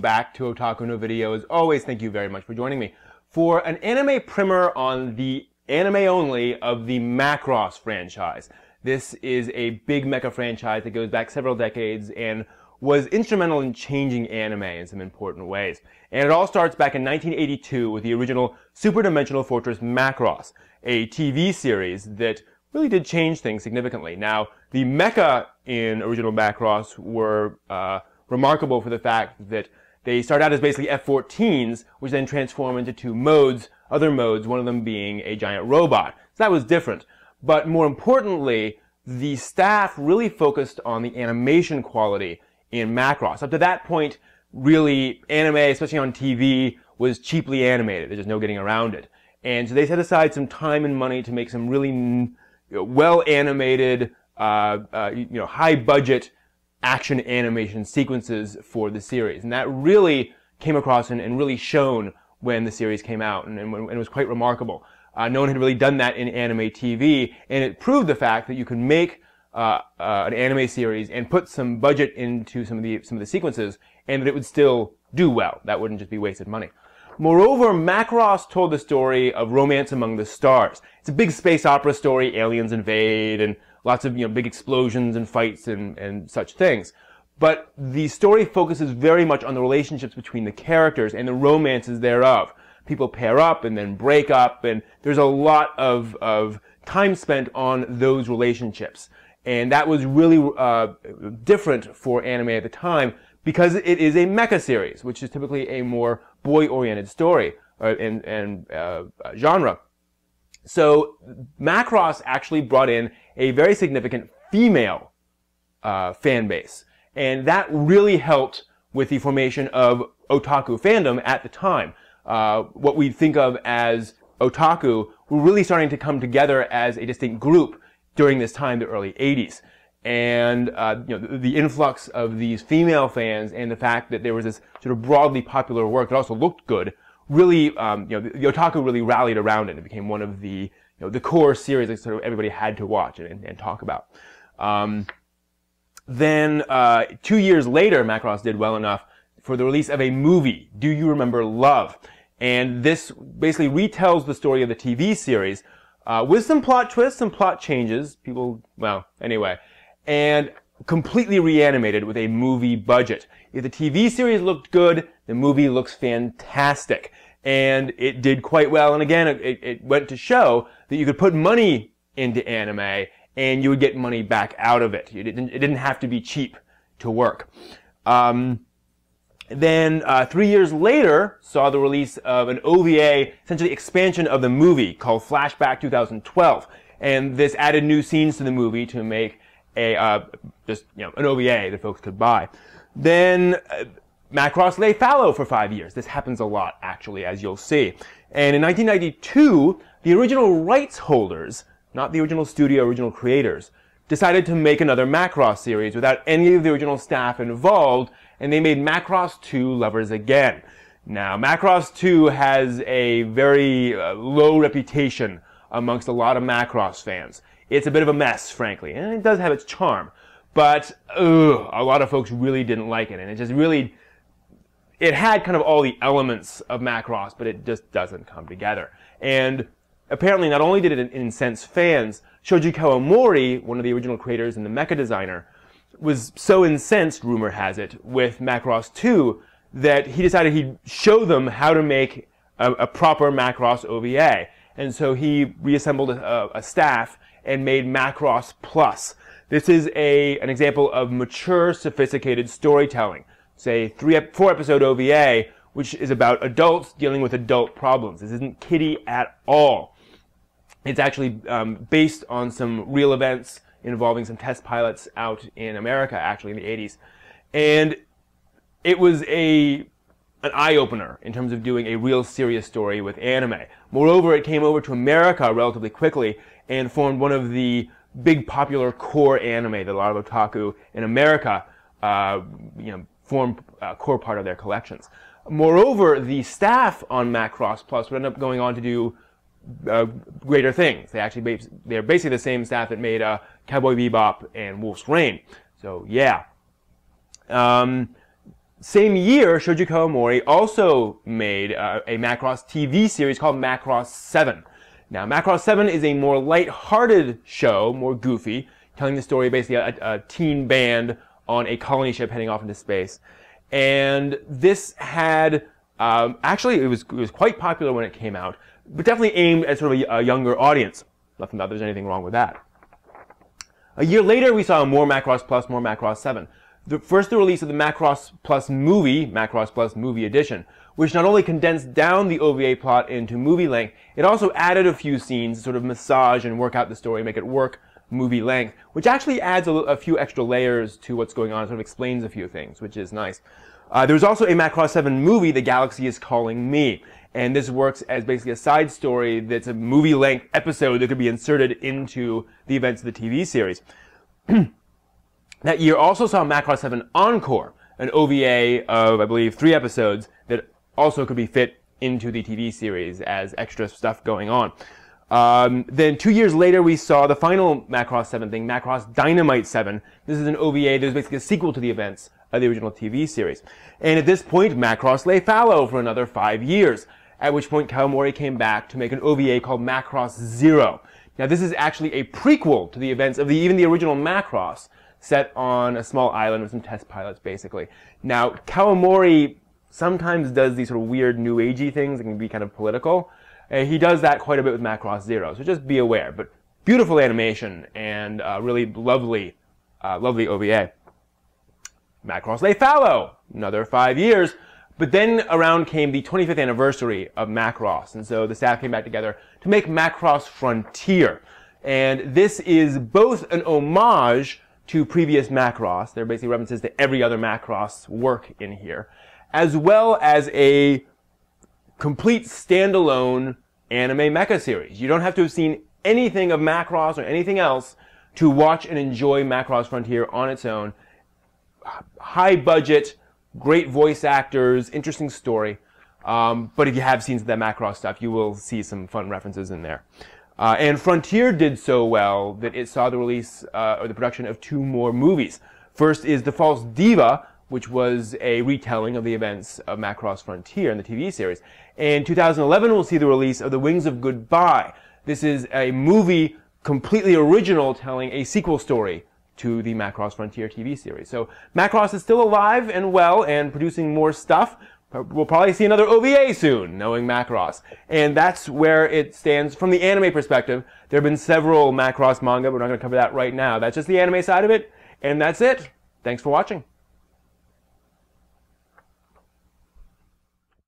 back to Otaku no Video. As always, thank you very much for joining me for an anime primer on the anime only of the Macross franchise. This is a big mecha franchise that goes back several decades and was instrumental in changing anime in some important ways. And it all starts back in 1982 with the original Super Dimensional Fortress Macross, a TV series that really did change things significantly. Now, the mecha in original Macross were remarkable for the fact that they start out as basically F-14s, which then transform into two modes, other modes, one of them being a giant robot. So that was different. But more importantly, the staff really focused on the animation quality in Macross. Up to that point, really, anime, especially on TV, was cheaply animated. There's just no getting around it. And so they set aside some time and money to make some really well-animated, high-budget action animation sequences for the series. And that really came across and really shone when the series came out, and it was quite remarkable. No one had really done that in anime TV, and it proved the fact that you could make an anime series and put some budget into some of the sequences, and that it would still do well. That wouldn't just be wasted money. Moreover, Macross told the story of romance among the stars. It's a big space opera story, aliens invade, and lots of big explosions and fights and such things. But the story focuses very much on the relationships between the characters and the romances thereof. People pair up and then break up, and there's a lot of time spent on those relationships. And that was really different for anime at the time because it is a mecha series, which is typically a more boy-oriented story and genre. So Macross actually brought in a very significant female fan base, and that really helped with the formation of otaku fandom at the time. What we think of as otaku were really starting to come together as a distinct group during this time, the early 80s. And the influx of these female fans and the fact that there was this sort of broadly popular work that also looked good really, the otaku really rallied around it. It became one of the the core series that sort of everybody had to watch and talk about. Then 2 years later, Macross did well enough for the release of a movie, Do You Remember Love? And this basically retells the story of the TV series with some plot twists, some plot changes. And completely reanimated with a movie budget. If the TV series looked good, the movie looks fantastic. And it did quite well. And again, it went to show that you could put money into anime and you would get money back out of it. It didn't have to be cheap to work. Then 3 years later, saw the release of an OVA, essentially expansion of the movie called Flashback 2012. And this added new scenes to the movie to make an OVA that folks could buy. Then Macross lay fallow for 5 years. This happens a lot, actually, as you'll see. And in 1992, the original rights holders, not the original studio, original creators, decided to make another Macross series without any of the original staff involved, and they made Macross 2 Lovers Again. Now, Macross 2 has a very low reputation amongst a lot of Macross fans. It's a bit of a mess, frankly, and it does have its charm. But, a lot of folks really didn't like it, and it just really, it had kind of all the elements of Macross, but it just doesn't come together. And apparently, not only did it incense fans, Shoji Kawamori, one of the original creators and the mecha designer, was so incensed, rumor has it, with Macross 2, that he decided he'd show them how to make a proper Macross OVA. And so he reassembled a staff and made Macross Plus. This is an example of mature, sophisticated storytelling. It's a 4-episode OVA, which is about adults dealing with adult problems. This isn't kiddie at all. It's actually based on some real events involving some test pilots out in America, actually, in the 80s. And it was an eye-opener in terms of doing a real serious story with anime. Moreover, it came over to America relatively quickly and formed one of the big popular core anime that a lot of otaku in America form a core part of their collections. Moreover, the staff on Macross Plus would end up going on to do greater things. They're basically the same staff that made Cowboy Bebop and Wolf's Rain. So yeah. Same year, Shoji Kawamori also made a Macross TV series called Macross 7. Now, Macross 7 is a more light-hearted show, more goofy, telling the story basically a teen band on a colony ship heading off into space. And this had, actually, it was quite popular when it came out, but definitely aimed at sort of a younger audience. Nothing that there's anything wrong with that. A year later, we saw more Macross Plus, more Macross 7. First, the release of the Macross Plus Movie Edition, which not only condensed down the OVA plot into movie length, it also added a few scenes to sort of massage and work out the story, make it work movie length, which actually adds a few extra layers to what's going on, sort of explains a few things, which is nice. There's also a Macross 7 movie, The Galaxy is Calling Me, and this works as basically a side story that's a movie-length episode that could be inserted into the events of the TV series. That year also saw Macross 7 Encore, an OVA of, I believe, 3 episodes that also could be fit into the TV series as extra stuff going on. Then 2 years later, we saw the final Macross 7 thing, Macross Dynamite 7. This is an OVA that was basically a sequel to the events of the original TV series. And at this point, Macross lay fallow for another 5 years, at which point Kawamori came back to make an OVA called Macross Zero. Now, this is actually a prequel to the events of even the original Macross, set on a small island with some test pilots, basically. Now, Kawamori sometimes does these sort of weird new agey things that can be kind of political. He does that quite a bit with Macross Zero, so just be aware. But beautiful animation and really lovely, lovely OVA. Macross lay fallow, another 5 years. But then around came the 25th anniversary of Macross, and so the staff came back together to make Macross Frontier. And this is both an homage to previous Macross. There are basically references to every other Macross work in here, as well as a complete standalone anime mecha series. You don't have to have seen anything of Macross or anything else to watch and enjoy Macross Frontier on its own. High budget, great voice actors, interesting story. But if you have seen that Macross stuff, you will see some fun references in there. And Frontier did so well that it saw the release or the production of 2 more movies. First is The False Diva, which was a retelling of the events of Macross Frontier in the TV series. And 2011 will see the release of The Wings of Goodbye. This is a movie completely original telling a sequel story to the Macross Frontier TV series. So Macross is still alive and well and producing more stuff. We'll probably see another OVA soon, knowing Macross. And that's where it stands from the anime perspective. There have been several Macross manga, but we're not going to cover that right now. That's just the anime side of it. And that's it. Thanks for watching.